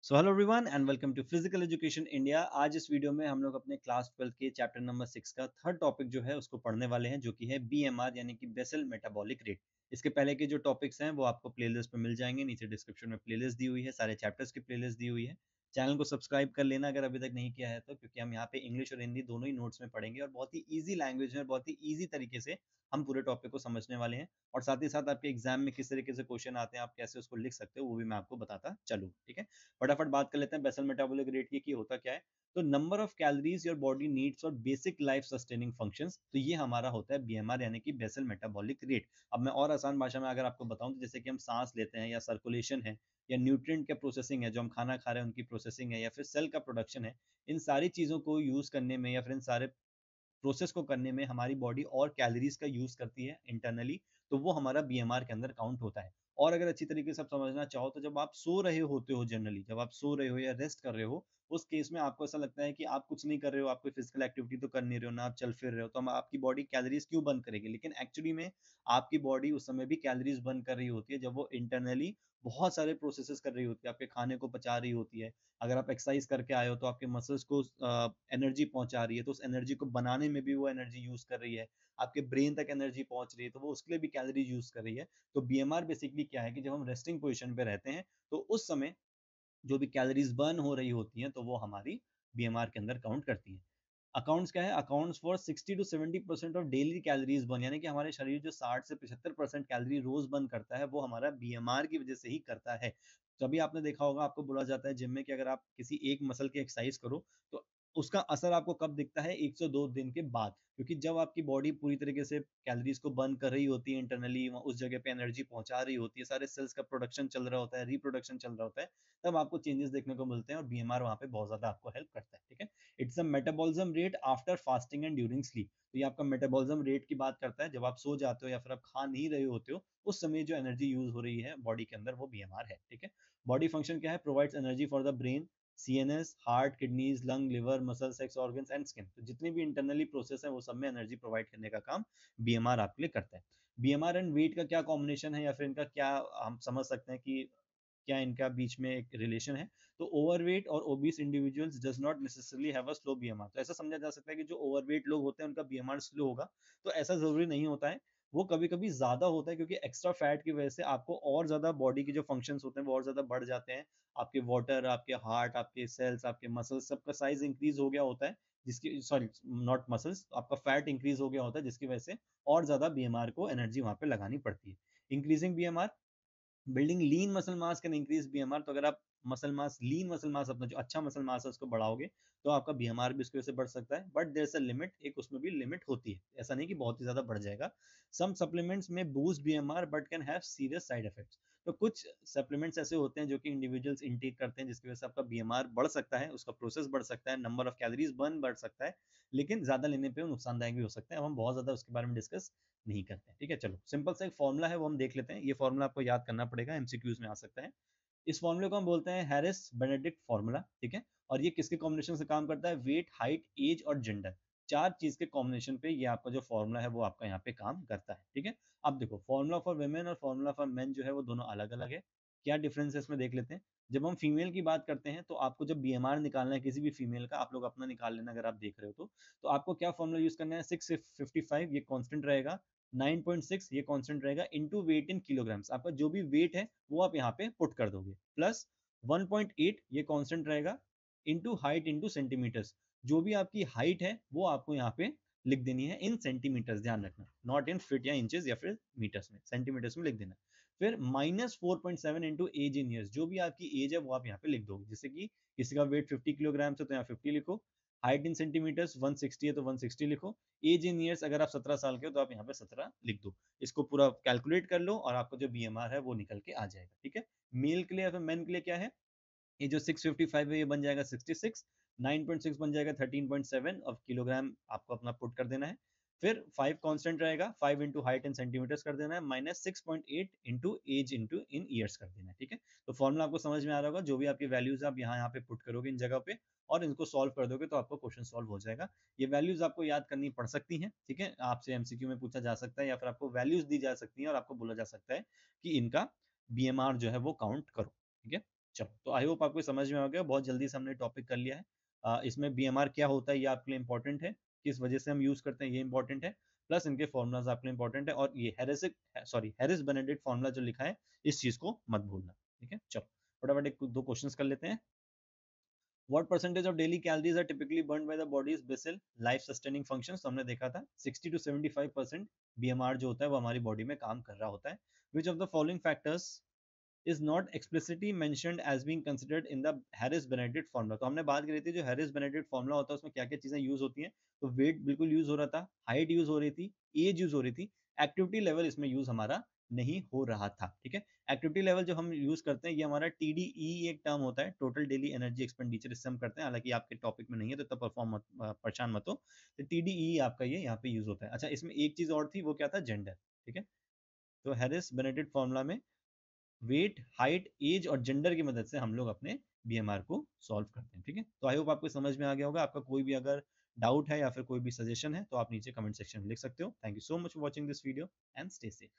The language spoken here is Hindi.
So hello everyone and welcome to physical education India. आज इस वीडियो में हम लोग अपने क्लास 12 के चैप्टर नंबर 6 का थर्ड टॉपिक जो है उसको पढ़ने वाले हैं, जो कि है बीएमआर यानी कि बेसल मेटाबॉलिक रेट। इसके पहले के जो टॉपिक्स हैं वो आपको प्लेलिस्ट पे मिल जाएंगे, नीचे डिस्क्रिप्शन में प्लेलिस्ट दी हुई है, सारे चैप्टर्स की प्लेलिस्ट दी हुई है। चैनल को सब्सक्राइब कर लेना अगर अभी तक नहीं किया है तो, क्योंकि हम यहाँ पे इंग्लिश और हिंदी दोनों ही नोट्स में पढ़ेंगे और बहुत ही ईजी लैंग्वेज में, बहुत ही ईजी तरीके से हम पूरे टॉपिक को समझने वाले हैं। और साथ ही साथ आपके एग्जाम में किस तरीके से क्वेश्चन आते हैं, आप कैसे उसको लिख सकते हो, वो भी मैं आपको बताता चलूँ। ठीक है, फटाफट बात कर लेते हैं बेसल मेटाबॉलिक रेट की कि होता क्या है। तो number of calories your body needs और बेसिक लाइफ सस्टेनिंग फंक्शंस, तो ये हमारा होता है बीएमआर यानी कि बेसल मेटाबॉलिक रेट। अब मैं और आसान भाषा में अगर आपको बताऊं तो जैसे कि हम सांस लेते हैं या सर्कुलेशन है या न्यूट्रिएंट का प्रोसेसिंग है, जो हम खाना खा रहे हैं उनकी प्रोसेसिंग है, या फिर सेल का प्रोडक्शन है, इन सारी चीज़ों को यूज़ करने में या फिर इन सारे प्रोसेस को करने में हमारी बॉडी और कैलोरीज का यूज करती है इंटरनली, तो वो हमारा बीएमआर के अंदर काउंट होता है। और अगर अच्छी तरीके से आप समझना चाहो तो जब आप सो रहे होते हो, जनरली जब आप सो रहे हो या रेस्ट कर रहे हो, उस केस में आपको ऐसा लगता है कि आप कुछ नहीं कर रहे हो, आप कोई फिजिकल एक्टिविटी तो कर नहीं रहे हो ना, आप चल फिर रहे हो, तो हम आपकी बॉडी कैलोरीज क्यों बर्न करेगी? लेकिन एक्चुअली में आपकी बॉडी उस समय भी कैलोरीज बर्न कर रही होती है जब वो इंटरनली बहुत सारे प्रोसेसेस कर रही होती है, आपके खाने को पचा रही होती है। अगर आप एक्सरसाइज करके आए हो तो आपके मसल्स को एनर्जी पहुंचा रही है, तो उस एनर्जी को बनाने में भी वो एनर्जी यूज कर रही है। आपके ब्रेन तक एनर्जी पहुंच रही है, तो वो उसके लिए भी कैलोरी यूज कर रही है। तो बीएमआर बेसिकली क्या है कि जब हम रेस्टिंग पोजिशन पे रहते हैं तो उस समय जो भी कैलोरीज बर्न हो रही होती हैं तो वो हमारी बीएमआर के अंदर काउंट करती है। अकाउंट्स क्या है? Accounts for 60 to 70% of daily calories burn, यानी कि हमारे शरीर जो 60 से 75% कैलोरी रोज बर्न करता है वो हमारा बीएमआर की वजह से ही करता है। तभी आपने देखा होगा, आपको बोला जाता है जिम में कि अगर आप किसी एक मसल की एक्सरसाइज करो तो उसका असर आपको कब दिखता है? 1 से 2 दिन के बाद, क्योंकि जब आपकी बॉडी पूरी तरीके से कैलोरीज को बर्न कर रही होती है इंटरनली, उस जगह पे एनर्जी पहुंचा रही होती है, सारे सेल्स का प्रोडक्शन चल रहा होता है, रिप्रोडक्शन चल रहा होता है, तब आपको चेंजेस देखने को मिलते हैं और बीएमआर वहाँ पे बहुत ज्यादा आपको हेल्प करता है। ठीक है, it's a metabolism rate after fasting and during sleep. तो ये आपका मेटाबॉलिज्म रेट की बात करता है, जब आप सो जाते हो या फिर आप खा नहीं रहे होते हो उस समय जो एनर्जी यूज हो रही है बॉडी के अंदर, वो बीएमआर है। ठीक है, बॉडी फंक्शन क्या है? Provides energy for the brain, CNS, heart, kidneys, lung, liver, muscle, sex organs and skin. तो जितनी भी इंटरनली प्रोसेस है वो सब में एनर्जी प्रोवाइड करने का काम बीएमआर आपके लिए करता है। बीएमआर एंड वेट का क्या कॉम्बिनेशन है या फिर इनका क्या हम समझ सकते हैं कि क्या इनका बीच में एक रिलेशन है? तो ओवरवेट और obese individuals does not necessarily have a slow BMR. तो ऐसा समझा जा सकता है कि जो ओवरवेट लोग होते हैं उनका बीएमआर स्लो होगा, तो ऐसा जरूरी नहीं होता है। वो कभी कभी ज्यादा होता है, क्योंकि एक्स्ट्रा फैट की वजह से आपको और ज्यादा बॉडी के जो फंक्शंस होते हैं वो और ज्यादा बढ़ जाते हैं। आपके वाटर, आपके हार्ट, आपके सेल्स, आपके मसल्स, सबका साइज इंक्रीज हो गया होता है, जिसकी सॉरी नॉट मसल्स, आपका फैट इंक्रीज हो गया होता है, जिसकी वजह से और ज्यादा बीएमआर को एनर्जी वहां पे लगानी पड़ती है। Increasing BMR, building lean muscle mass can increase BMR. तो अगर आप muscle mass, lean muscle mass, अपना जो अच्छा मसल मास है उसको बढ़ाओगे तो आपका बीएमआर भी उसकी वजह से बढ़ सकता है, but there is a limit, एक उसमें भी लिमिट होती है, ऐसा नहीं कि बहुत ही ज्यादा बढ़ जाएगा। सम सप्लीमेंट्स में boost BMR but can have serious side effects. तो कुछ सप्लीमेंट्स ऐसे होते हैं जो कि इंडिविजुअल्स इनटेक करते हैं, जिसकी वजह से आपका बीएमआर बढ़ सकता है, उसका प्रोसेस बढ़ सकता है, नंबर ऑफ कैलोरीज बर्न बढ़ सकता है, लेकिन ज्यादा लेने पे वो नुकसानदायक भी हो सकता है। अब हम बहुत ज्यादा उसके बारे में डिस्कस नहीं करते हैं। ठीक है, चलो सिंपल सा एक फॉर्मूला है वो हम देख लेते हैं। ये फॉर्मूला आपको याद करना पड़ेगा, एमसीक्यूज में आ सकता है। इस फॉर्मूले को हम बोलते हैं हैरिस बेनेडिक्ट फॉर्मूला। ठीक है, और ये किसके कॉम्बिनेशन से काम करता है? वेट, हाइट, एज और जेंडर, चार चीज के कॉम्बिनेशन पे ये आपका जो फॉर्मूला है वो आपका यहाँ पे काम करता है। ठीक है, अब देखो फॉर्मूला फॉर वुमेन और फॉर्मूला फॉर मेन जो है वो दोनों अलग अलग है। क्या डिफरेंस है इसमें देख लेते हैं। जब हम फीमेल की बात करते हैं तो आपको जब बीएमआर निकालना है किसी भी फीमेल का, आप लोग अपना निकाल लेना अगर आप देख रहे हो तो आपको क्या फॉर्मूला यूज करना है? 655 ये कांस्टेंट रहेगा, 9.6 ये कांस्टेंट रहेगा, इनटू वेट इन किलोग्राम्स, आपका जो भी वेट है वो आप यहाँ पे पुट कर दोगे, प्लस 1.8 ये कांस्टेंट रहेगा, इनटू हाइट इनटू सेंटीमीटर्स, जो भी आपकी हाइट है वो आपको यहाँ पे लिख देनी है इन सेंटीमीटर्स, ध्यान रखना, नॉट इन फीट या इंचेस या फिर मीटर्स में, सेंटीमीटर्स में लिख देना। फिर -4.7 इंटू एज इन ईयर्स, जो भी आपकी एज है वो आप यहाँ पे लिख दोगे, जैसे कि किसी का वेट 50 किलोग्राम है तो यहाँ 50 लिखो, हाइट इन सेंटीमीटर्स 160 है तो 160 लिखो, एज इन ईयर्स अगर आप 17 साल के हो तो आप यहाँ पे 17 लिख दो। इसको पूरा कैलकुलेट कर लो और आपका जो बीएमआर है वो निकल के आ जाएगा। ठीक है, मेल के लिए या फिर मेन के लिए क्या है? ये जो 655 है ये बन जाएगा 66, 9.6 बन जाएगा 13.7 ऑफ किलोग्राम, आपको अपना पुट कर देना है। फिर 5 कांस्टेंट रहेगा, 5 इंटू हाइट इन सेंटीमीटर्स कर देना है, minus 6.8 into age into in years कर देना है। ठीक है, तो फॉर्मूला आपको समझ में आ रहा होगा, जो भी आपकी वैल्यूज आप यहाँ पे पुट करोगे इन जगह पे और इनको सॉल्व कर दोगे तो आपको क्वेश्चन सॉल्व हो जाएगा। ये वैल्यूज आपको याद करनी पड़ सकती हैं। ठीक है, आपसे एमसीक्यू में पूछा जा सकता है या फिर आपको वैल्यूज दी जा सकती हैं और आपको बोला जा सकता है कि इनका बीएमआर जो है वो काउंट करो। ठीक है, चलो, तो आई होप आपको समझ में आ गया, बहुत जल्दी से हमने टॉपिक कर लिया है। इसमें बीएमआर क्या होता है ये आपके लिए इंपॉर्टेंट है, किस वजह से हम यूज करते हैं ये इंपॉर्टेंट है, प्लस इनके फॉर्मूलाज आपके लिए इंपॉर्टेंट है, और ये हैरिस बेनेडिक्ट फॉर्मूला जो लिखा है इस चीज को मत भूलना। ठीक है, चलो फटाफट एक दो क्वेश्चंस कर लेते हैं। What percentage of daily calories are typically burned by the body's basal life sustaining functions? तो हमने देखा था 60 to 75% बीएमआर जो होता है वो हमारी बॉडी में काम कर रहा होता है। Which of the following factors is not explicitly mentioned as being considered in the Harris Benedict formula? तो हमने बात करी थी जो हैरिस बेनेडिक्ट फॉर्मूला होता है उसमें क्या क्या चीजें यूज होती हैं। तो वेट बिल्कुल यूज हो रहा था, हाइट यूज हो रही थी, एज यूज हो रही थी, एक्टिविटी लेवल इसमें यूज हमारा नहीं हो रहा था। ठीक है, एक्टिविटी लेवल जो हम यूज करते हैं ये हमारा टीडीई एक टर्म होता है, टोटल डेली एनर्जी एक्सपेंडिचर, इससे हम करते हैं, हालांकि आपके टॉपिक में नहीं है तो इतना परफॉर्म मत परेशान मत हो। तो टीडीई आपका ये यहाँ पे यूज होता है। अच्छा, इसमें एक चीज और थी, वो क्या था, जेंडर। ठीक है, तो हैरिस बेनेडिक्ट फॉर्मूला में वेट, हाइट, एज और जेंडर की मदद से हम लोग अपने बीएमआर को सॉल्व करते हैं। ठीक है, तो आई होप आपको समझ में आ गया होगा। आपका कोई भी अगर डाउट है या फिर कोई भी सजेशन है तो आप नीचे कमेंट सेक्शन में लिख सकते हो। Thank you so much for watching this video and stay safe.